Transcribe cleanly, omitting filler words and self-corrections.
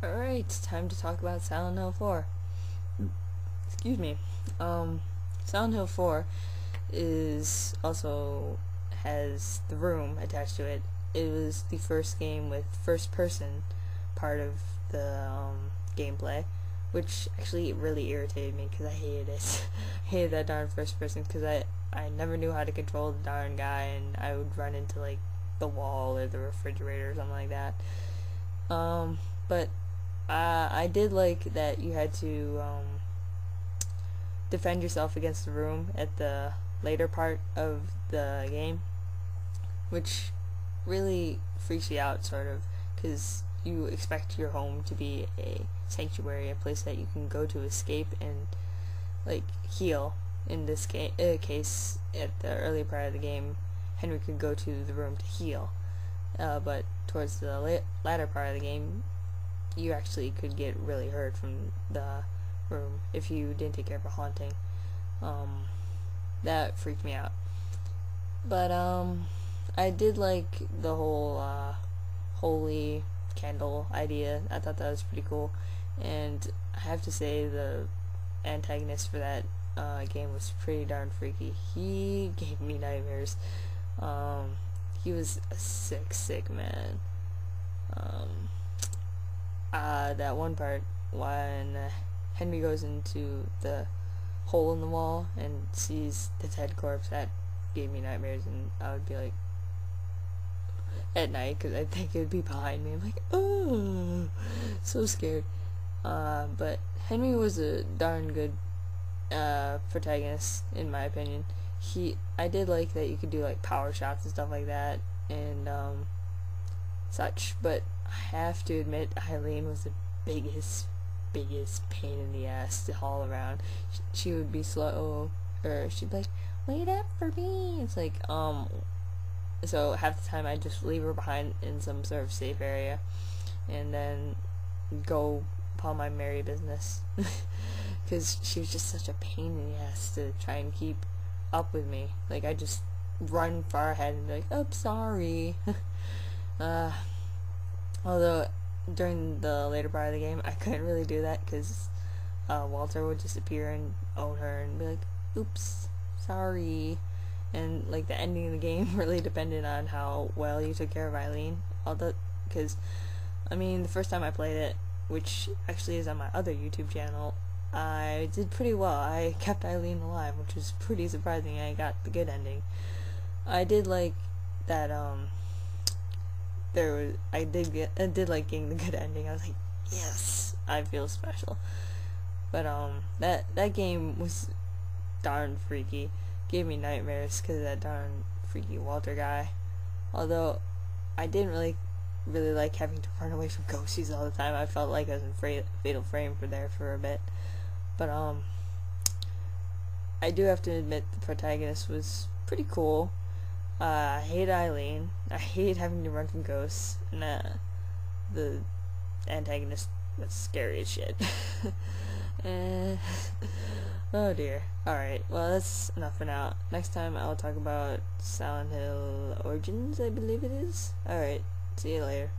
Alright, it's time to talk about Silent Hill 4. Excuse me. Silent Hill 4 is also has the room attached to it. It was the first game with first person part of the gameplay, which actually really irritated me because I hated it. I hated that darn first person because I never knew how to control the darn guy, and I would run into like the wall or the refrigerator or something like that. But I did like that you had to defend yourself against the room at the later part of the game, which really freaks you out, sort of, because you expect your home to be a sanctuary, a place that you can go to escape and like heal. In this case, at the early part of the game, Henry could go to the room to heal, but towards the latter part of the game, you actually could get really hurt from the room if you didn't take care of a haunting. That freaked me out. But I did like the whole holy candle idea. I thought that was pretty cool, and I have to say the antagonist for that game was pretty darn freaky. He gave me nightmares. He was a sick man. That one part when Henry goes into the hole in the wall and sees the dead corpse, that gave me nightmares, and I would be like, at night, because I think it would be behind me. I'm like, oh, so scared. But Henry was a darn good protagonist, in my opinion. I did like that you could do like power shots and stuff like that, and such, but I have to admit Eileen was the biggest pain in the ass to haul around. She would be slow, or she'd be like, wait up for me. It's like, so half the time I'd just leave her behind in some sort of safe area, and then go upon my merry business, because she was just such a pain in the ass to try and keep up with me. Like, I just run far ahead and be like, oh, sorry. Although during the later part of the game, I couldn't really do that because Walter would just appear and own her and be like, oops, sorry. And like the ending of the game really depended on how well you took care of Eileen. Although, because I mean, the first time I played it, which actually is on my other YouTube channel, I did pretty well. I kept Eileen alive, which was pretty surprising. I got the good ending. I did like that. I did like getting the good ending. I was like, yes, I feel special. But that game was darn freaky. Gave me nightmares because of that darn freaky Walter guy. Although I didn't really like having to run away from ghosties all the time. I felt like I was in Fatal Frame for a bit. But I do have to admit the protagonist was pretty cool. I hate Eileen. I hate having to run from ghosts. And the antagonist was scary as shit. Oh dear. Alright, well, that's enough for now. Next time I'll talk about Silent Hill Origins, I believe it is. Alright, see you later.